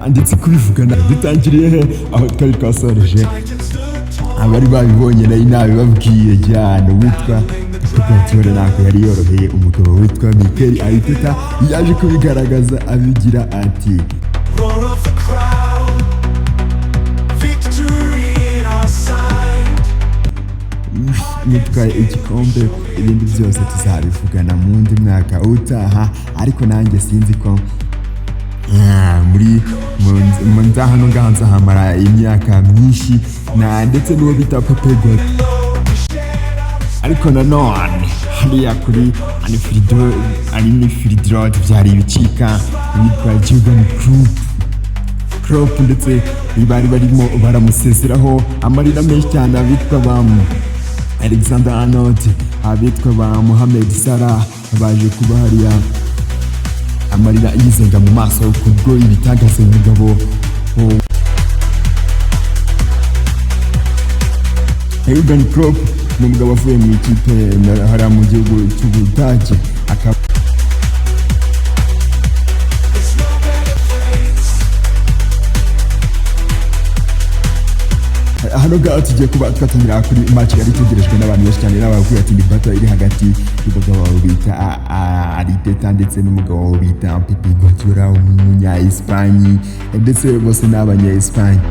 ndetse kubivugana dutangiriye he aho twari twasoreje abari babibonye nayo nabibabwiye cyane witwa Yatwaye ntabwo yari yoroheye umugabo witwa Mikel Arteta yaje kubigaragaza abigira ati nitwaye igikombe ibindi byose tuzabivugana mu wundi mwaka utaha ariko nanjye sinzi ko muri hano ngaha nzahamara imyaka myinshi ndetse n'uwo bita pepe ariko nanone hariya kuri anifiridirode byari ibicika witwa Klop ndetse bari barimo baramusezeraho amarira menshi cyane abitwa ba Alexander Arnold abitwa ba Mohamed Salah baje kuba hariya amarira yizenga mu maso kubwo ibitagaze umugabo Klop ni umugabo avuye mu ikipe hariya mu gihugu cy'Ubudage hano ngaho tugiye kuba twatangira kuri match yari itegerejwe n'abantu benshi cyane n'abavuye ati ni battle iri hagati y'umugabo bita Arteta ndetse n'umugabo bita Pepe umunya-Espagne ndetse bose ni abanya-Espagne.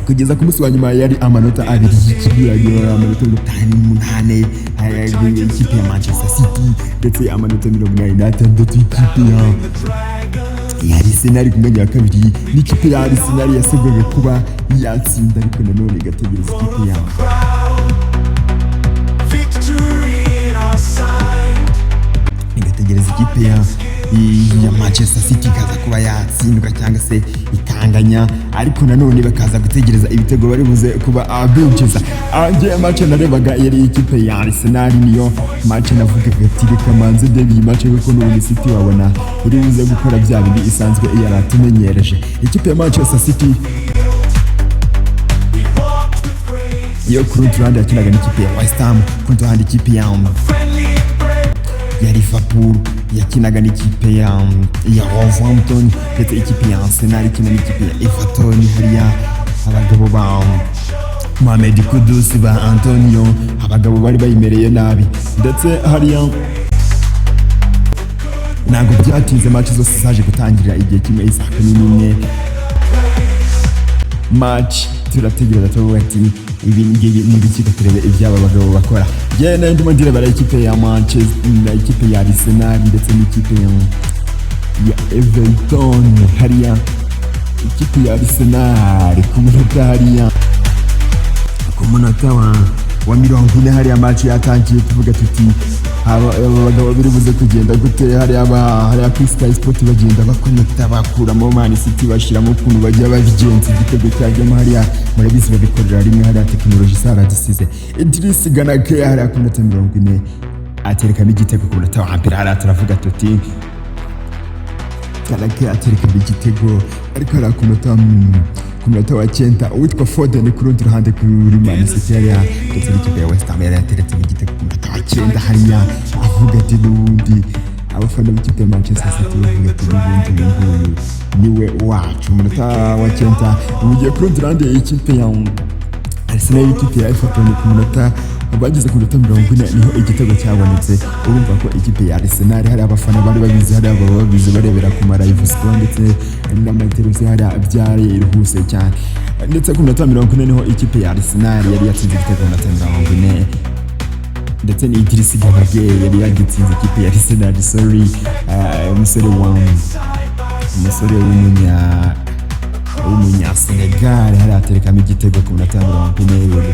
Kugeza ku munsi wa nyuma yari amanota abiri y'ikibiragiro amanota 58 ikipe ya Manchester City ndetse amanota 86 ikipe ya Arsenal kumenya kabiri n'ikipe ya Arsenal yasabwaga kuba yatsinda ariko nanone igategereza ikipe ya Manchester City kaza kuba yatsindwa cyangwa se ikanganya ariko nanone bakaza gutegereza ibitego bari buze kuba binjiza. Anje match narebaga yari ikipe ya Arsenal niyo match navuga ati reka manze debi match kuko n'ubu City wabona iri buze gukora bya bindi isanzwe yaratumenyereje. Ikipe ya Manchester City yo kuri rundi yakinaga n'ikipe ya West Ham kundi handi ikipe ya Liverpool yakinaga n'ikipe ya Wolverhampton ndetse ikipe ya Arsenal ikina n'ikipe ya Everton hariya abagabo ba Mohamed Kudus ba Antonio abagabo bari bayimereye nabi ndetse hariya ntabwo byatinze match zose zaje gutangirira igihe kimwe isaha n'imwe match turategereza tuvuga ati ibi ngibi n'ibiki turebe ibyaba bagabo bakora. Je ndimo ndire ikipe ya Manchester ikipe ya Arsenal ndetse n'ikipe ya Everton hariya ikipe ya Arsenal ku munota hariya ku munota wa 40 hariya match yatangiye tuvuga tuti abagabo biri buze kugenda gute hariya kuri Sky Sport bagenda bakonekta bakuramo Man City bashiramo ukuntu bajya babigenza igitego cyajyamo hariya murabizi babikorera rimwe hariya technology saradisize Idris Ganake hariya ku minota 40 atereka igitego ku munota wa mbere hariya turavuga tuti Ganake atereka igitego ariko hariya ku munota wa 9 witwa Foden ku rundi ruhande kuri Man City hariya ndetse n'ikipe ya West Ham yateretse igitego ku munota wa 9 hariya avuga ati n'ubundi abafana b'ikipe ya Manchester City bavuga ati n'ubundi niwe wacu. Umunota wa 9 ugiye ku rundi ruhande ikipe ya Arsenal ikipe ya Everton ku munota bageze ku minota 40 niho igitego cyabonetse. Urumva ko ikipe ya Arsenal hari abafana bari babizi hari abo babizi barebera ku live score ndetse n'amateleviziyo hari byari iruhuse cyane ndetse ku minota 40 niho ikipe ya Arsenal yari yatsinze igitego na 40 ndetse ni Idris Ganake yari yagitsinze ikipe ya Arsenal umusore w'umunya Senegal hari aterekamo igitego ku minota 40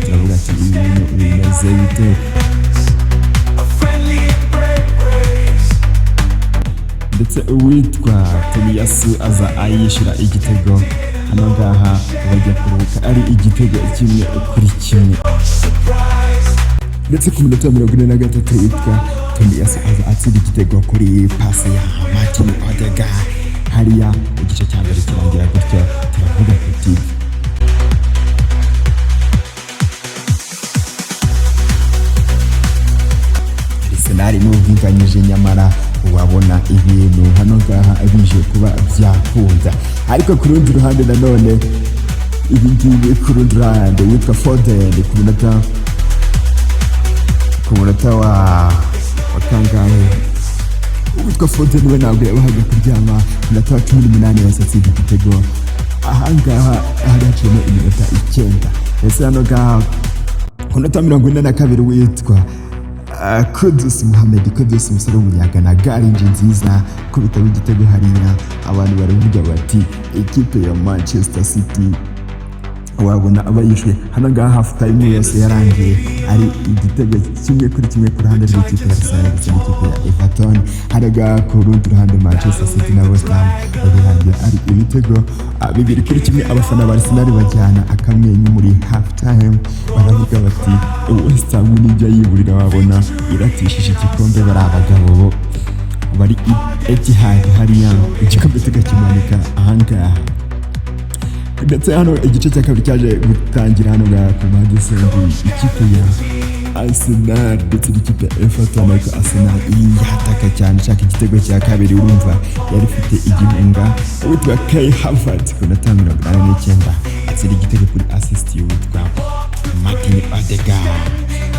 turavuga ati ibintu bimeze bite ndetse uwitwa Tomiyasu aza ayishira igitego hano ngaha bajya kuruhuka ari igitego kimwe kuri kimwe ndetse ku minota 43 witwa Tomiyasu aza atsinda igitego kuri pasi ya Martin Odegaard hariya igice cya mbere kirangira gutyo turavuga tuti Arsenal Arsenal n'ubwiganyije nyamara wabona ibintu hano ngaha bije kuba byakunda. Ariko ku rundi ruhande nanone ibi ngibi ku rundi ruhande witwa Foden ku munota wa kangahe witwa Foden we ntabwo yabahaga kuryama ku munota wa 18 yasatse igitego. Ahangaha haraciyemo iminota 9 ese hano ngaha ku munota 42 witwa Kudus umusore w'umunyaga na garinje nziza ko bitaba igitego hariya. Abantu baravuga bati ikipe ya Manchester City wabona abayishwe hano ngaha half time yose yarangiye ari igitego kimwe ku ruhande rw'ikipe ya Arsenal ndetse n'ikipe ya Everton. Haraga ku rundi ruhande Manchester City na West Ham babihangiye ari ibitego 2-1. Abafana ba Arsenal bajyana akamwenyu muri half time baravuga bati West Ham nijya yiburira wabona iratishije igikombe. Bari abagabo bari Etihad hariya igikombe tugakimanika ahangaha. Ndetse hano igice cya kabiri cyaje gutangira hano ku mpande zombi ikipe ya Arsenal ndetse n'ikipe ya Everton. Ariko Arsenal yataka cyane ishaka igitego cya kabiri. Urumva yari ifite igihunga witwa Kai Havertz ku munota 89 atsinda igitego kuri assist witwa Martin Odegaard.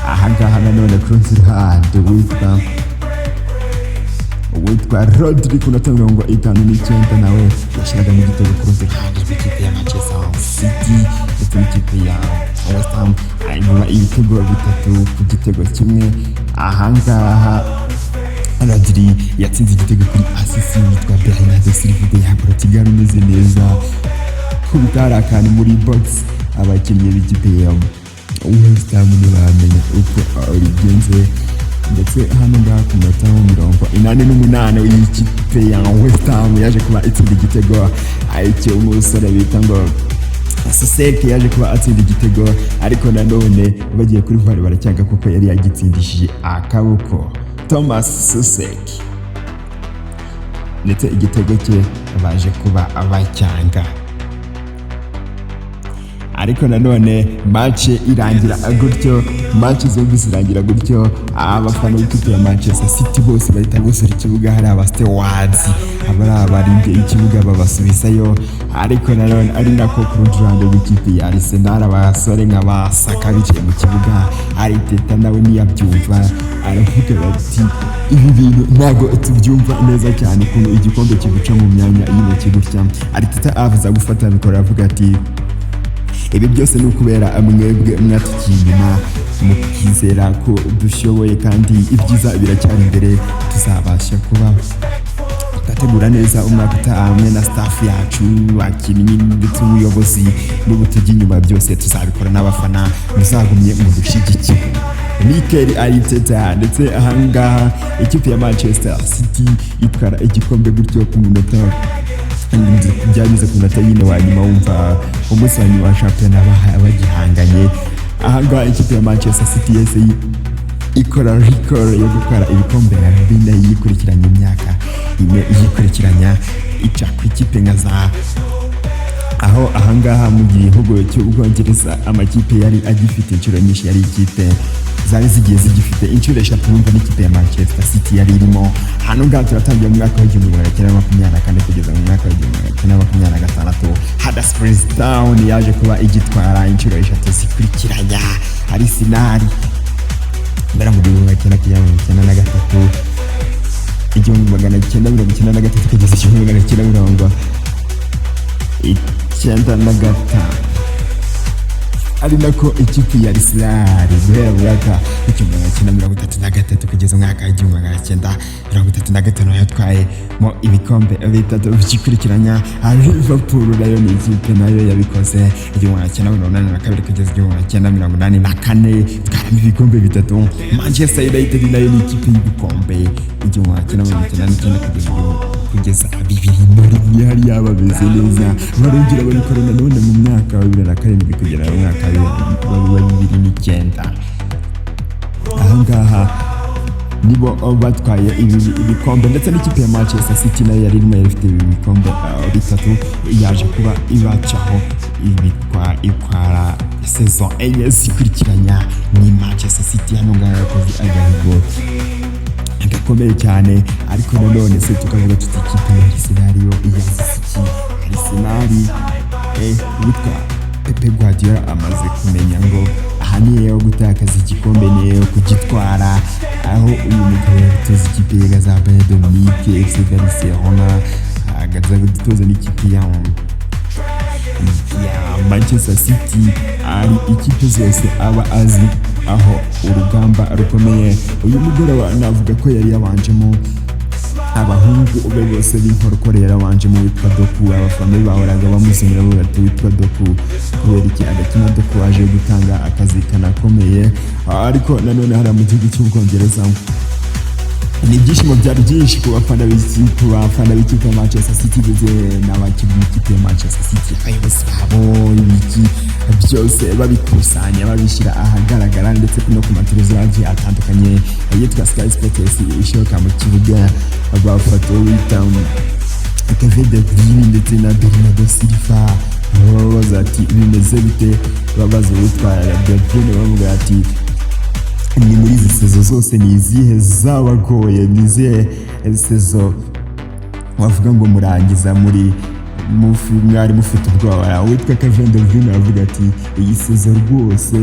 Ahangaha nanone ku rundi ruhande witwa Rodri ku munota 59 nawe yashiraga mu gitego ku rundi ruhande rw'ikipe ya Manchester City ndetse n'ikipe ya West Ham. Hanyuma ibitego 3 ku gitego kimwe. Ahangaha Rodri yatsinze igitego kuri assist witwa Bernardo Silva ya Portugal umeze neza ku bitarakantu muri box. Abakinnyi b'ikipe ya West Ham ntibamenya uko bigenze. Ndetse hano ngaha ku munota 88 w'ikipe ya West Ham yaje kuba itsinda igitego icyo umusore bita ngo Soseke yaje kuba atsinda igitego. Ariko nanone bagiye kuri VAR baracyanga kuko yari yagitsindishije akaboko Thomas Soseke ndetse igitego cye baje kuba abacyanga. Ariko nanone match irangira gutyo, match zombi zirangira gutyo. Abafana b'ikipe ya Manchester City bose bahita gusura ikibuga, hari abastewards abarinde ikibuga babasubisayo. Ariko nanone ari nako ku rundi ruhande rw'ikipe ya Arsenal abasore nk'abasaka bicaye mu kibuga. Arteta nawe niyabyumva aravuga bati ibi bintu ntago tubyumva neza cyane ukuntu igikombe kiguca mu myanya y'intoki gutya. Arteta avuza gufata bikora avuga ati ibi byose ni ukubera mwebwe mwatukinyuma mukizera ko dushoboye kandi ibyiza biracyari imbere. Tuzabasha kuba twategura neza umwaka utaha na staff yacu, abakinnyi ndetse n'ubuyobozi n'ubutujya inyuma byose tuzabikora n'abafana muzagumye mu dushyigikira. Mikel Arteta ndetse ahangaha ikipe ya Manchester City itwara igikombe gutyo ku munota byanyuze ku munota nyine wa nyuma wumva umunsi wa nyuma wa shampiyona bagihanganye. Ahangaha ikipe ya Manchester City yese ikora record yo gutwara ibikombe 4 yikurikiranya imyaka ine yikurikiranya ica ku ikipe nka za aho ahangaha mu gihugu cy'Ubwongereza amakipe yari agifite inshuro nyinshi, yari ikipe zari zigiye zigifite inshuro 3 numva n'ikipe ya Manchester City yari irimo. Hano ngaha turatangiye mu mwaka wa 1924 kugeza mu mwaka wa 1926 Huddersfield Town yaje kuba igitwara inshuro 3 zikurikiranya. Arsenal mbere mu 1993 kugeza 1995 ari nako ikipe ya Arsenal guhera mu mwaka wa 1933 kugeza mu mwaka wa 1935 yatwaye mo ibikombe 3 bikurikiranya. Liverpool nayo ni ikipe nayo yabikoze 1982 kugeza 1984 twaramo ibikombe 3. Manchester United nayo ni ikipe y'ibikombe 1989 kugeza 2000 yari yababeze neza. Barongera babikora nanone mu mwaka wa 2007 kugera mu mwaka wa 2009. Ahangaha nibo batwaye ibikombe ndetse n'ikipe ya Manchester City nayo yari irimo ifite ibikombe 3 yaje kuba ibacaho ikwara saison 4 zikurikiranya. Ni Manchester City hano ngaha yakoze agahigo gakomeye cyane ariko nanone se tukavuga tuti ikipe ya Arsenal yazisiki Arsenal witwa Pepe Guardiola amaze kumenya ngo aha niyo gutakaza igikombe niyo kugitwara aho uyu mugabo yatoza ikipe ya Yagambaniwe FC Barcelona agaza gutoza n'ikipe ya Manchester City ari ikipe zose aba azi aho urugamba rukomeye. Uyu mugoroba navuga ko yari yabanjemo abahungu be bose b'inkorokoro yarabanjemo witwa Doku, abafana bahoraga bamuzimira bati witwa Doku kubera iki agakina Doku aje gutanga akazi kanakomeye. Ariko nanone hari mu gihugu cy'Ubwongereza ni ibyishimo byari byinshi ku bafana b'ikipe ya Manchester City ndetse n'abakinnyi b'ikipe ya Manchester City, abayobozi babo ibiki byose babikusanya babishyira ahagaragara ndetse no ku mateleviziyo agiye atandukanye yitwa Sky Sports ishoka mu kibuga bafata wita Kevin De Bruyne ndetse na Bernardo Silva babaza ati bimeze bite, babaza witwa De Bruyne bavuga ati ni muri izi sezo zose ni izihe zabagoye, ni izihe sezo wavuga ngo murangiza muri mwari mufite ubwoba. Witwa Kevin De Bruyne avuga ati iyi sezo rwose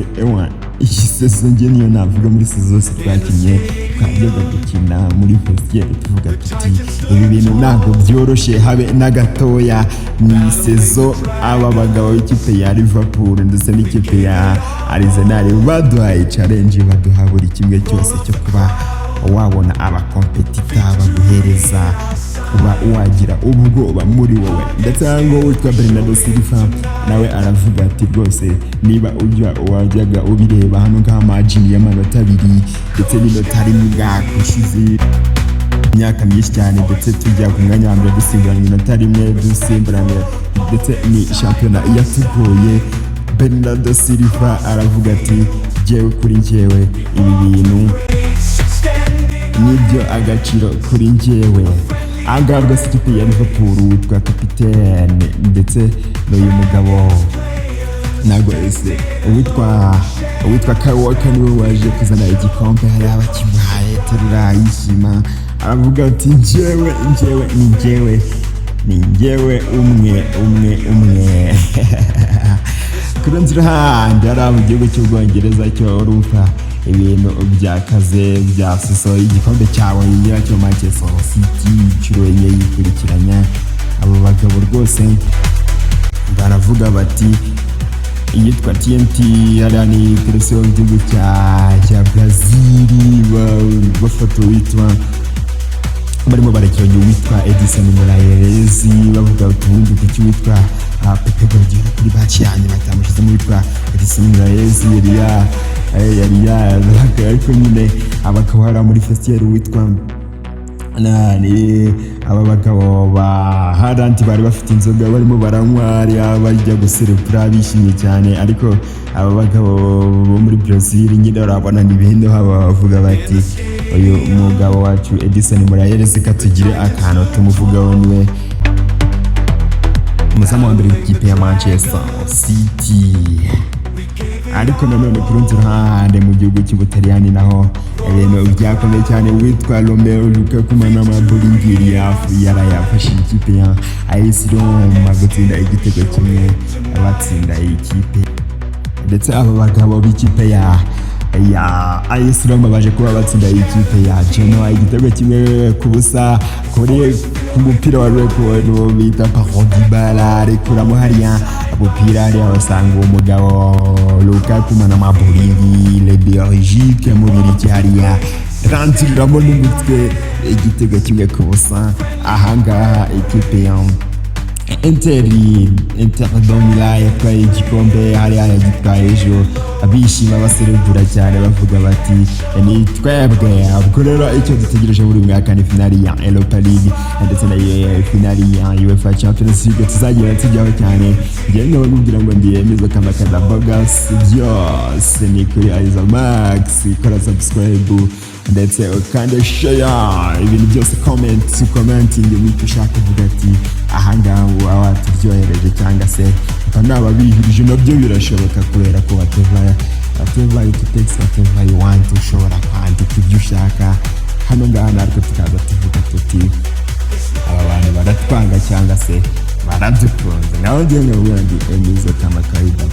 iyi sezo njye niyo navuga muri sezo zose twakinnye twajyaga gukina muri vestiaire tuvuga tuti ibi bintu ntabwo byoroshye habe na gatoya. Ni sezo aba bagabo b'ikipe ya Liverpool ndetse n'ikipe ya Arsenal baduhaye challenge, baduha buri kimwe cyose cyo kuba wabona abakompetita baguhereza kuba wagira ubwoba muri wowe. Ndetse ngo witwa Bernardo Silva nawe aravuga ati rwose niba wajyaga ubireba hano ngaha amajini y'amanota 2 ndetse n'inota rimwe bwakushize imyaka myinshi cyane ndetse tujya ku mwanya wa mbere dusimburana inota rimwe dusimburana ndetse ni shampiyona yatugoye. Bernardo Silva aravuga ati jewe kuri njyewe ibi bintu nibyo agaciro kuri njyewe. Agarwa ikipe ya Liverpool witwa kapitene ndetse n'uyu mugabo ntabwo ese witwa Kawaka niwe waje kuzana igikombe, hari abakimuhaye terura yishima aravuga ati njyewe umwe kuri nzira handi ari mu gihugu cy'Ubwongereza cyo urumva ibintu byakaze byasusoye igikombe cyawe cyo Manchester City inshuro enye yikurikiranya. Abo bagabo rwose baravuga bati yitwa TNT yari ni televiziyo y'igihugu cya Brazil bafata witwa barimo barakiranye witwa Edison Moraes bavuga utundi kuki witwa Pepe Guardiola kuri baci yanyu batamushyizemo witwa Edison Moraes yari ariko nyine abakabara muri festival witwa aba bagabo ba Haranti bari bafite inzoga barimo baranywa bajya guserebura bishimye cyane. Ariko aba bagabo bo muri Brazil nyine urabona n'ibindi bavuga bati uyu mugabo wacu Edison Moraes katugire akantu tumuvugaho niwe umuzamu wa mbere w'ikipe ya Manchester City. Ariko nanone ku rundi ruhande mu gihugu cy'Ubutaliyani naho ibintu byakomeye cyane witwa Romelu Lukaku n'amabulingiri yarayafashe ikipe ya AS Roma gutsinda igitego kimwe abatsinda ikipe. Ndetse aba bagabo b'ikipe ya AS Roma baje kuba batsinda ikipe ya Genoa igitego kimwe ku busa kuri ku mupira wa record bita Parodibala arekuramo hariya umupira hariya basanga umugabo Lukaku n'amabulingiri le Belgique mu biriki hariya rantiriramo n'umutwe igitego kimwe ku busa. Ahangaha ikipe ya Inter Domila yatwaye igikombe hariya yagitwaye ejo abishima baserebura cyane bavuga bati ni twebwe. Ubwo rero icyo dutegereje buri mwaka ni finali ya Europa League ndetse na finali ya UEFA Champions League tuzagira tujyaho cyane. Njyewe nababwira ngo ndiyemeza kamakada bogas byose ni kuri Max kora subscribe ndetse ukanda share ibintu byose commenting wicyo ushaka kuvuga ati ahangaha abaturyohereje cyangwa se nababihirije nabyo birashoboka kubera ko whatever you text whatever you want ushobora kwandika ibyo ushaka hano ngaha natwe cyangwa se baradukunze naho ngiye nkabwira ndi emizo kama kawaida